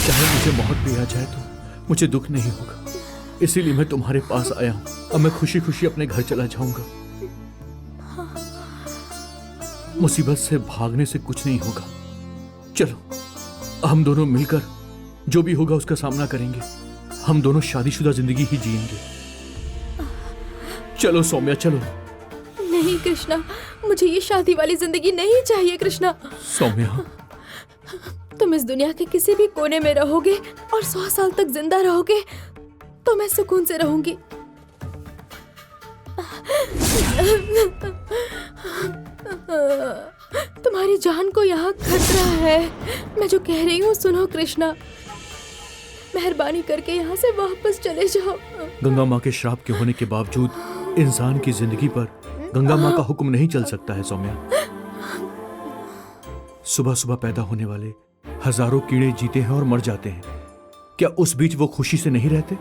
चाहे मुझे मौत भी आ जाए तो मुझे दुख नहीं होगा, इसीलिए मैं तुम्हारे पास आया हूँ। अब मैं खुशी खुशी अपने घर चला जाऊंगा। मुसीबत से भागने से कुछ नहीं होगा। चलो हम दोनों मिलकर जो भी होगा उसका सामना करेंगे। हम दोनों शादीशुदा जिंदगी ही जिएंगे। चलो सौम्या चलो। नहीं कृष्णा, मुझे ये शादी वाली जिंदगी नहीं चाहिए कृष्णा। सौम्या, तुम इस दुनिया के किसी भी कोने में रहोगे और 100 साल तक जिंदा रहोगे तो मैं सुकून से रहूंगी। तुम्हारी जान को यहाँ खतरा है। मैं जो कह रही हूँ सुनो कृष्णा, मेहरबानी करके यहाँ से वापस चले जाओ। गंगा माँ के श्राप के होने के बावजूद इंसान की जिंदगी पर गंगा माँ का हुक्म नहीं चल सकता है सौम्या। सुबह सुबह पैदा होने वाले हजारों कीड़े जीते हैं और मर जाते हैं। क्या उस बीच वो खुशी से नहीं रहते?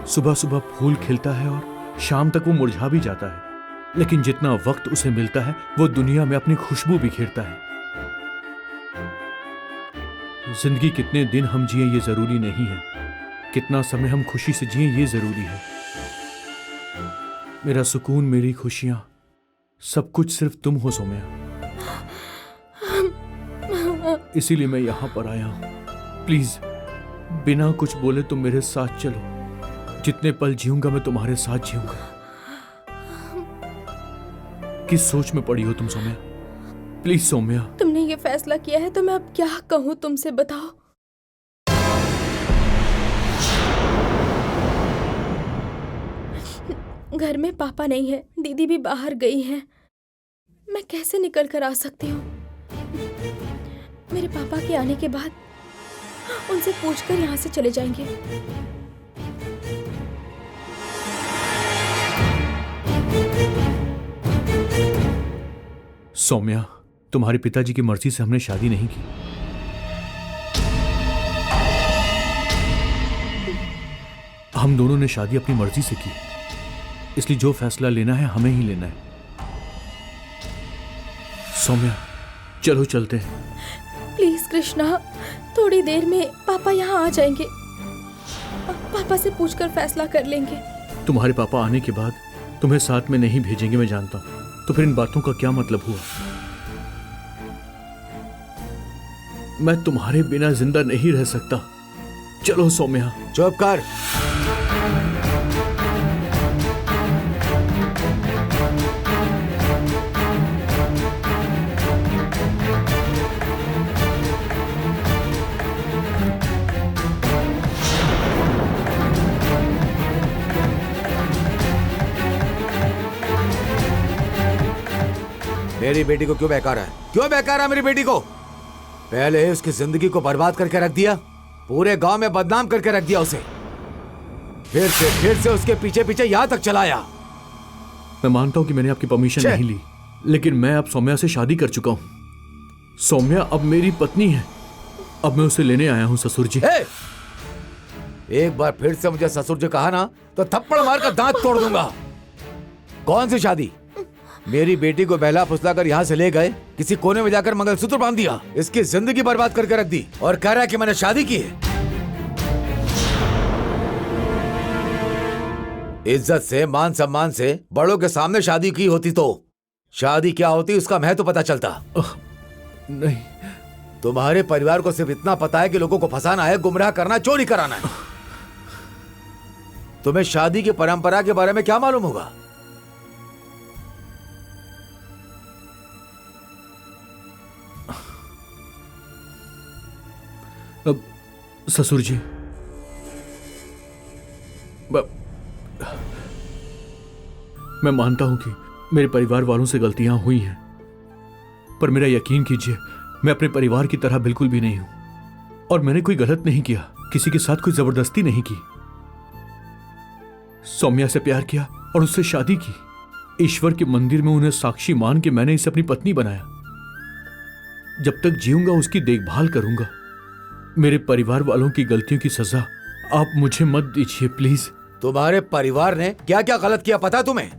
सुबह सुबह फूल खिलता है और शाम तक वो मुरझा भी जाता है, लेकिन जितना वक्त उसे मिलता है वो दुनिया में अपनी खुशबू बिखेरता है। जिंदगी कितने दिन हम जिए ये जरूरी नहीं है, कितना समय हम खुशी से जिए ये जरूरी है। मेरा सुकून, मेरी खुशियां, सब कुछ सिर्फ तुम हो सौम्या। इसीलिए मैं यहां पर आया हूं। प्लीज बिना कुछ बोले तुम मेरे साथ चलो। जितने पल जीऊंगा मैं तुम्हारे साथ जीऊंगा। किस सोच में पड़ी हो तुम सौम्या? प्लीज सौम्या। तुमने ये फैसला किया है तो मैं अब क्या कहूँ तुमसे, बताओ। घर में पापा नहीं है, दीदी भी बाहर गई है। मैं कैसे निकल कर आ सकती हूँ? मेरे पापा के आने के बाद उनसे पूछकर यहाँ से चले जाएंगे। सौम्या, तुम्हारे पिताजी की मर्जी से हमने शादी नहीं की। हम दोनों ने शादी अपनी मर्जी से की, इसलिए जो फैसला लेना है हमें ही लेना है। सौम्या चलो चलते हैं। प्लीज कृष्णा, थोड़ी देर में पापा यहाँ आ जाएंगे। पापा से पूछकर फैसला कर लेंगे। तुम्हारे पापा आने के बाद तुम्हें साथ में नहीं भेजेंगे, मैं जानता हूं। तो फिर इन बातों का क्या मतलब हुआ? मैं तुम्हारे बिना जिंदा नहीं रह सकता। चलो सौम्या। चुप कर। मेरी बेटी को क्यों बेकार है? क्यों बेकार है मेरी बेटी को? पहले उसकी जिंदगी को बर्बाद करके रख दिया, पूरे गांव में बदनाम करके रख दिया उसे। फिर से उसके पीछे पीछे यहां तक चलाया। मैं मानता हूं कि मैंने आपकी परमिशन नहीं ली, लेकिन मैं अब सौम्या से शादी कर चुका हूं। सौम्या अब मेरी पत्नी है। अब मैं उसे लेने आया हूं ससुर जी। एक बार फिर से मुझे ससुर जी कहा ना तो थप्पड़ मारकर दांत तोड़ दूंगा। कौन सी शादी? मेरी बेटी को बहला फुसला कर यहाँ से ले गए, किसी कोने में जाकर मंगलसूत्र बांध दिया, इसकी जिंदगी बर्बाद करके रख दी और कह रहा है कि मैंने शादी की है। इज्जत से, मान सम्मान से बड़ों के सामने शादी की होती तो शादी क्या होती उसका महत्व पता चलता। नहीं, तुम्हारे परिवार को सिर्फ इतना पता है कि लोगों को फंसाना है, गुमराह करना, चोरी कराना है। तुम्हें शादी की परंपरा के बारे में क्या मालूम होगा? अब ससुर जी, मैं मानता हूं कि मेरे परिवार वालों से गलतियां हुई हैं, पर मेरा यकीन कीजिए मैं अपने परिवार की तरह बिल्कुल भी नहीं हूं और मैंने कोई गलत नहीं किया, किसी के साथ कोई जबरदस्ती नहीं की। सौम्या से प्यार किया और उससे शादी की। ईश्वर के मंदिर में उन्हें साक्षी मान के मैंने इसे अपनी पत्नी बनाया। जब तक जीऊंगा उसकी देखभाल करूंगा। मेरे परिवार वालों की गलतियों की सजा आप मुझे मत दीजिए प्लीज। तुम्हारे परिवार ने क्या क्या गलत किया पता है तुम्हें?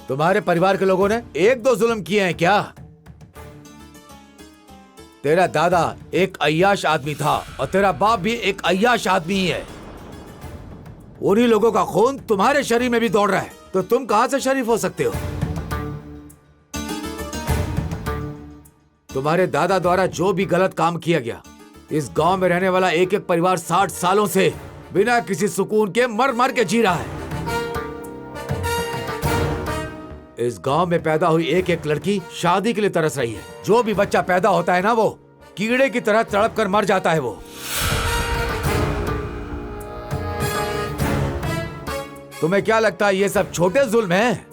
तुम्हारे परिवार के लोगों ने एक दो जुल्म किए हैं क्या? तेरा दादा एक अय्याश आदमी था और तेरा बाप भी एक अय्याश आदमी ही है। उन्हीं लोगों का खून तुम्हारे शरीर में भी दौड़ रहा है, तो तुम कहां से शरीफ हो सकते हो? तुम्हारे दादा द्वारा जो भी गलत काम किया गया, इस गांव में रहने वाला एक एक परिवार 60 सालों से बिना किसी सुकून के मर मर के जी रहा है। इस गांव में पैदा हुई एक एक लड़की शादी के लिए तरस रही है। जो भी बच्चा पैदा होता है ना, वो कीड़े की तरह तड़प कर मर जाता है। वो तुम्हें क्या लगता है ये सब छोटे जुल्म हैं?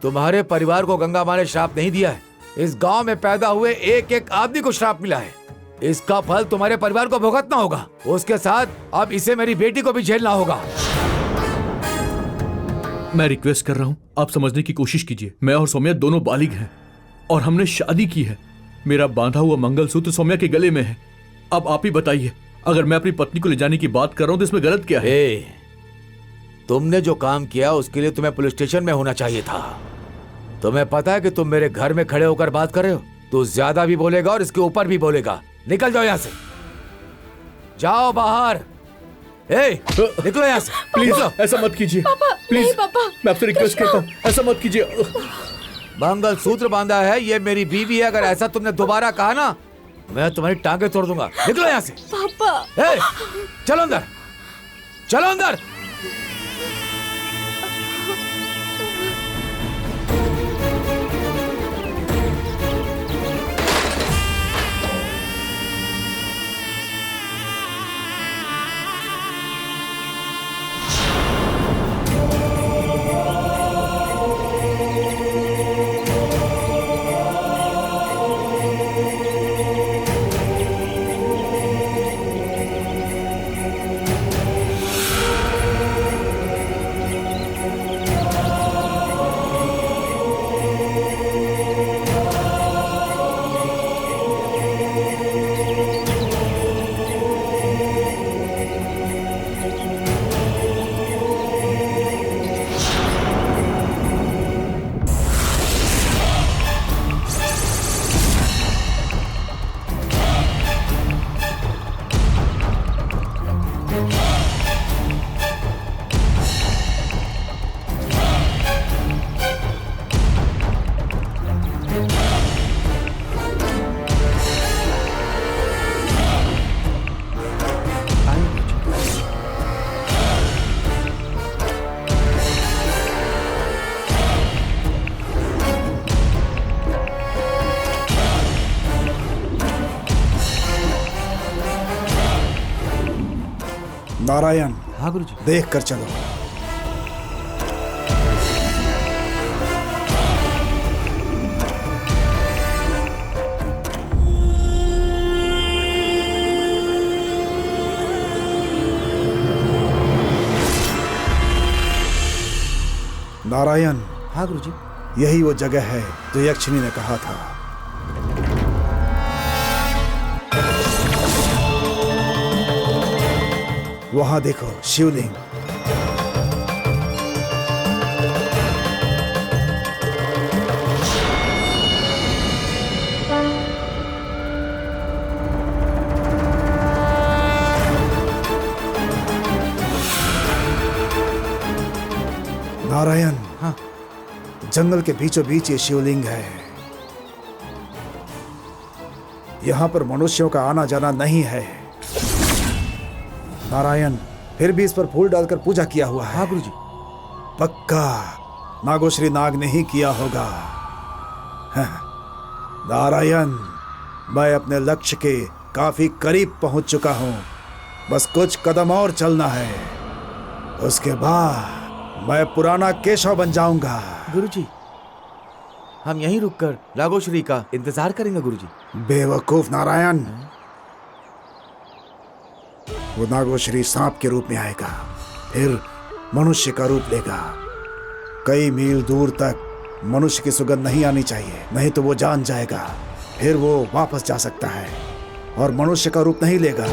तुम्हारे परिवार को गंगा माँ ने श्राप नहीं दिया है, इस गांव में पैदा हुए एक एक आदमी को श्राप मिला है। इसका फल तुम्हारे परिवार को भुगतना होगा। उसके साथ अब इसे मेरी बेटी को भी झेलना होगा। मैं रिक्वेस्ट कर रहा हूं, आप समझने की कोशिश कीजिए। मैं और सौम्या दोनों बालिग हैं और हमने शादी की है। मेरा बांधा हुआ मंगलसूत्र सौम्या के गले में है। अब आप ही बताइए, अगर मैं अपनी पत्नी को ले जाने की बात कर रहा हूं तो इसमें गलत क्या है? तुमने जो काम किया उसके लिए तुम्हें पुलिस स्टेशन में होना चाहिए था। तुम्हें पता है कि तुम मेरे घर में खड़े होकर बात कर रहे हो? तू ज्यादा भी बोलेगा और इसके ऊपर भी बोलेगा। निकल जाओ यहाँ से, जाओ बाहर। निकलो यहाँ से, प्लीज ऐसा मत कीजिए। प्लीज पापा, मैं आपसे रिक्वेस्ट करता हूँ, ऐसा मत कीजिए। मंगलसूत्र बांधा है, ये मेरी बीवी है। अगर ऐसा तुमने दोबारा कहा ना, मैं तुम्हारी टांगे तोड़ दूंगा। निकलो यहाँ से। पापा, चलो अंदर, चलो अंदर। नारायण, हाँ गुरुजी। देख कर चलो। नारायण, हाँ गुरुजी। यही वो जगह है जो यक्षिणी ने कहा था। वहां देखो, शिवलिंग। नारायण, हाँ। जंगल के बीचों बीच ये शिवलिंग है। यहां पर मनुष्यों का आना जाना नहीं है। नारायण, फिर भी इस पर फूल डालकर पूजा किया हुआ है। हाँ गुरुजी। पक्का नागोश्री नाग ने ही किया होगा। हाँ। नारायण, मैं अपने लक्ष्य के काफी करीब पहुंच चुका हूं। बस कुछ कदम और चलना है, उसके बाद मैं पुराना केशव बन जाऊंगा। गुरुजी, हम यहीं रुककर नागोश्री का इंतजार करेंगे गुरुजी। बेवकूफ नारायण, वो नागोश्री सांप के रूप में आएगा, फिर मनुष्य का रूप लेगा। कई मील दूर तक मनुष्य की सुगंध नहीं आनी चाहिए, नहीं तो वो जान जाएगा। फिर वो वापस जा सकता है और मनुष्य का रूप नहीं लेगा।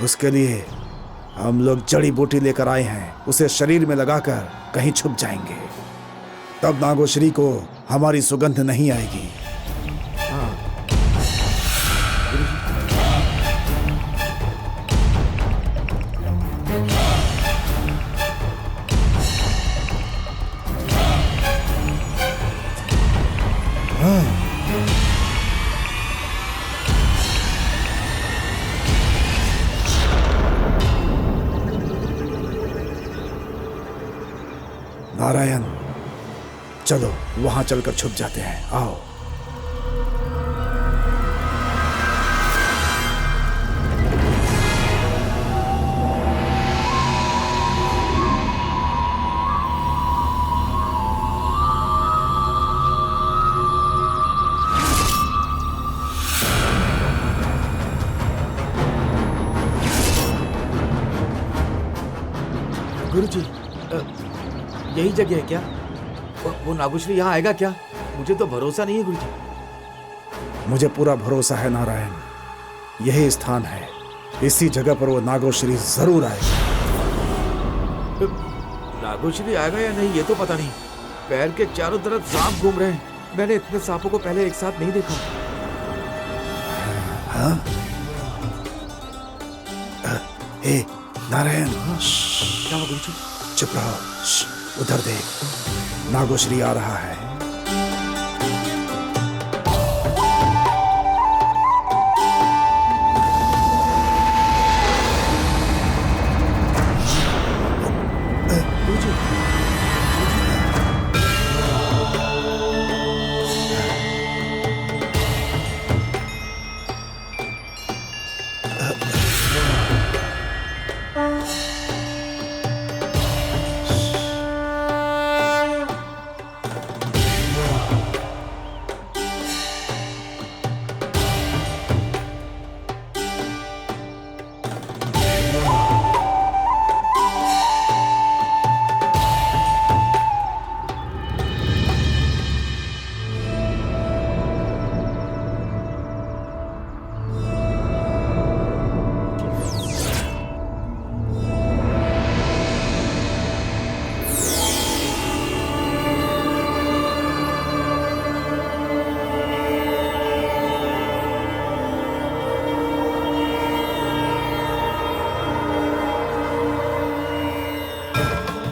उसके लिए हम लोग जड़ी बूटी लेकर आए हैं। उसे शरीर में लगाकर कहीं छुप जाएंगे, तब नागोश्री को हमारी सुगंध नहीं आएगी। नारायण, चलो वहां चलकर छुप जाते हैं, आओ। गुरुजी, यही जगह है क्या? वो नागोश्री यहाँ आएगा क्या? मुझे तो भरोसा नहीं है गुरुजी। मुझे पूरा भरोसा है नारायण, यही स्थान है। इसी जगह पर वो नागोश्री जरूर आएगा। नागोश्री आएगा या नहीं ये तो पता नहीं। पैर के चारों तरफ सांप घूम रहे हैं। मैंने इतने सांपों को पहले एक साथ नहीं देखा। हाँ? हे नारायण, क्या हुआ गुरुजी? चुप रहो। उधर देख, नागोश्री आ रहा है।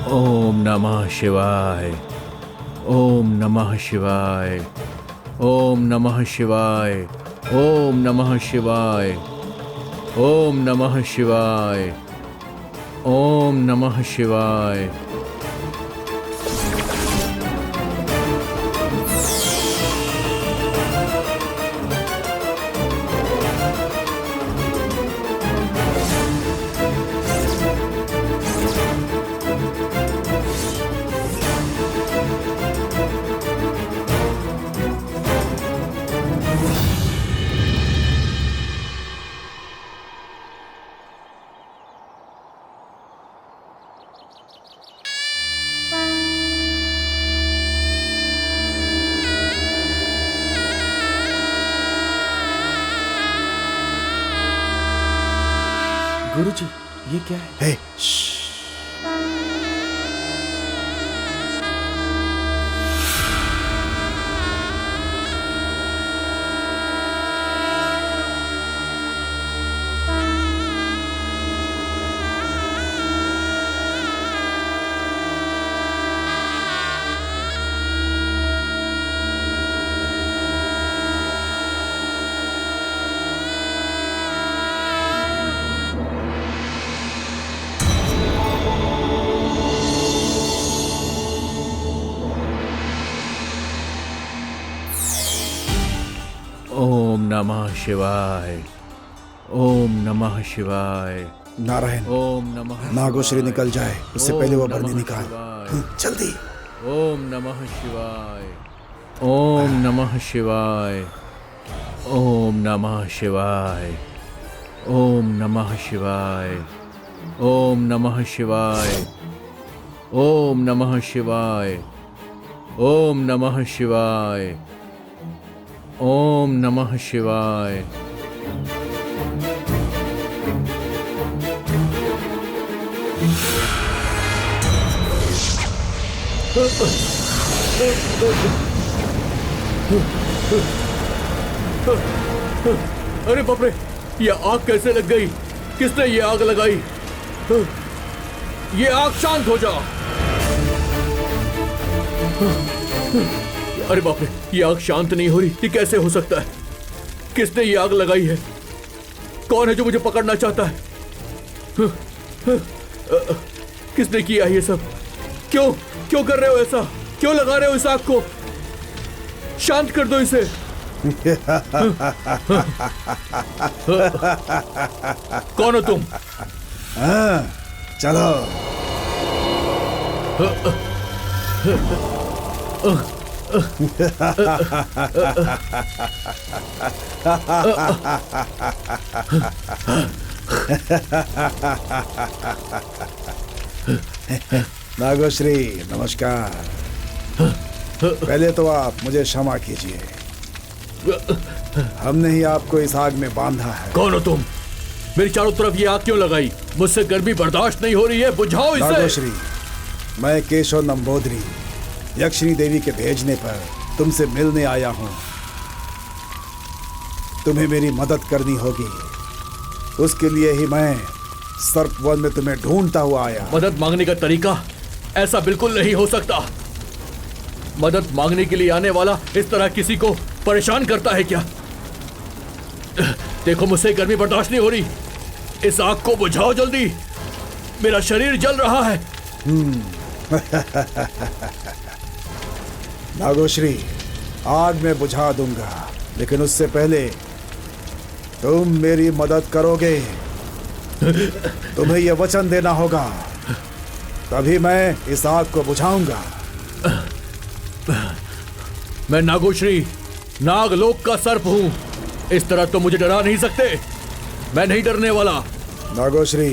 ओम नमः शिवाय। ओम नमः शिवाय। ओम नमः शिवाय। ओम नमः शिवाय। ओम नमः शिवाय। ओम नमः शिवाय। गुरुजी, ये क्या है? हे, ओम नमः शिवाय। ओम नमः शिवाय। नारायण, ओम नमः नागोश्री शिवाय। निकल जाए उससे ओम पहले वो नमः बरनी निकाल। शिवाय। जल्दी। ओम नमः शिवाय। ओम नमः शिवाय। ओम नमः शिवाय। ओम नमः शिवाय। ओम नमः शिवाय। ओम नमः शिवाय। ओम नमः शिवाय। ओम नमः शिवाय। अरे बाप रे, ये आग कैसे लग गई? किसने ये आग लगाई? ये आग शांत हो जा। अरे बाप रे, ये आग शांत नहीं हो रही। ये कैसे हो सकता है? किसने ये आग लगाई है? कौन है जो मुझे पकड़ना चाहता है? किसने किया ये सब? क्यों क्यों कर रहे हो ऐसा? क्यों लगा रहे हो इस आग को? शांत कर दो इसे। कौन हो तुम? हाँ, चलो। नागोश्री, नमस्कार। पहले तो आप मुझे क्षमा कीजिए, हमने ही आपको इस आग में बांधा है। कौन हो तुम? मेरी चारों तरफ ये आग क्यों लगाई? मुझसे गर्मी बर्दाश्त नहीं हो रही है, बुझाओ इसे। नागोश्री, मैं केशव नंबोदरी यक्षिणी देवी के भेजने पर तुमसे मिलने आया हूँ। तुम्हें मेरी मदद करनी होगी। उसके लिए ही मैं सर्पवन में तुम्हें ढूंढता हुआ आया। मदद मांगने का तरीका ऐसा बिल्कुल नहीं हो सकता। मदद मांगने के लिए आने वाला इस तरह किसी को परेशान करता है क्या? देखो, मुझसे गर्मी बर्दाश्त नहीं हो रही। इस आग को बुझाओ जल्दी, मेरा शरीर जल रहा है। नागोश्री, आग में बुझा दूंगा, लेकिन उससे पहले तुम मेरी मदद करोगे। तुम्हें यह वचन देना होगा, तभी मैं इस आग को बुझाऊंगा। मैं नागोश्री, नागलोक का सर्प हूं। इस तरह तो मुझे डरा नहीं सकते। मैं नहीं डरने वाला। नागोश्री,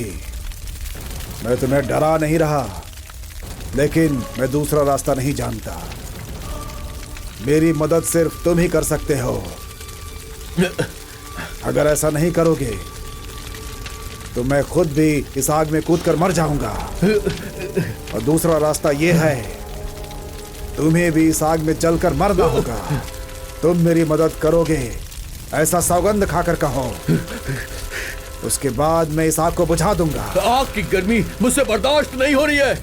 मैं तुम्हें डरा नहीं रहा, लेकिन मैं दूसरा रास्ता नहीं जानता। मेरी मदद सिर्फ तुम ही कर सकते हो। अगर ऐसा नहीं करोगे तो मैं खुद भी इस आग में कूदकर मर जाऊंगा। और दूसरा रास्ता यह है, तुम्हें भी इस आग में जलकर मरना होगा। तुम मेरी मदद करोगे, ऐसा सौगंध खाकर कहो, उसके बाद मैं इस आग को बुझा दूंगा। आग की गर्मी मुझसे बर्दाश्त नहीं हो रही है।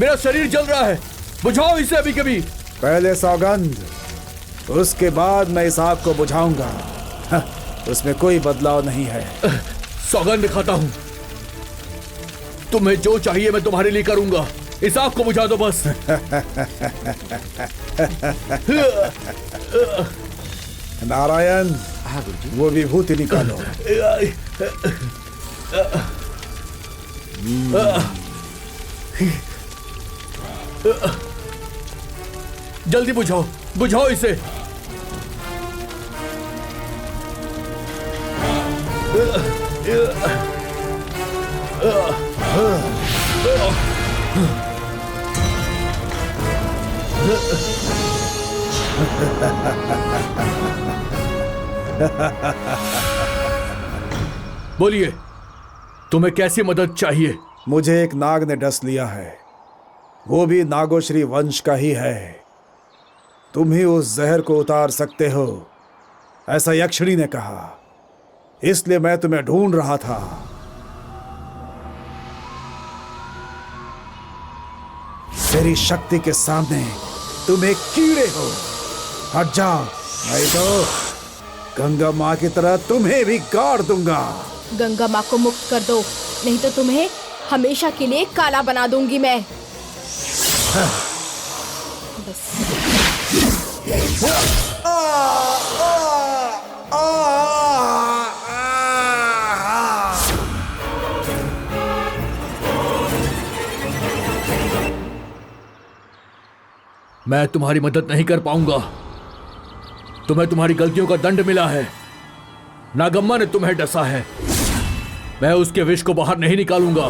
मेरा शरीर जल रहा है। बुझाओ इसे अभी कभी। पहले सौगंध, उसके बाद मैं इस आग को बुझाऊंगा। उसमें कोई बदलाव नहीं है। सौगंध खाता हूं। तुम्हें जो चाहिए मैं तुम्हारे लिए करूंगा। इस आग को बुझा दो बस। नारायण, वो विभूति निकालो। जल्दी बुझाओ, बुझाओ इसे। बोलिए, तुम्हें कैसी मदद चाहिए? मुझे एक नाग ने डस लिया है, वो भी नागोश्री वंश का ही है। तुम ही उस जहर को उतार सकते हो, ऐसा यक्षिणी ने कहा। इसलिए मैं तुम्हें ढूंढ रहा था। मेरी शक्ति के सामने तुम एक कीड़े हो। हट जाओ, नहीं तो गंगा माँ की तरह तुम्हें भी गाड़ दूंगा। गंगा माँ को मुक्त कर दो, नहीं तो तुम्हें हमेशा के लिए काला बना दूंगी मैं। बस। मैं तुम्हारी मदद नहीं कर पाऊंगा। तुम्हें तुम्हारी गलतियों का दंड मिला है। नागम्मा ने तुम्हें डसा है। मैं उसके विष को बाहर नहीं निकालूंगा।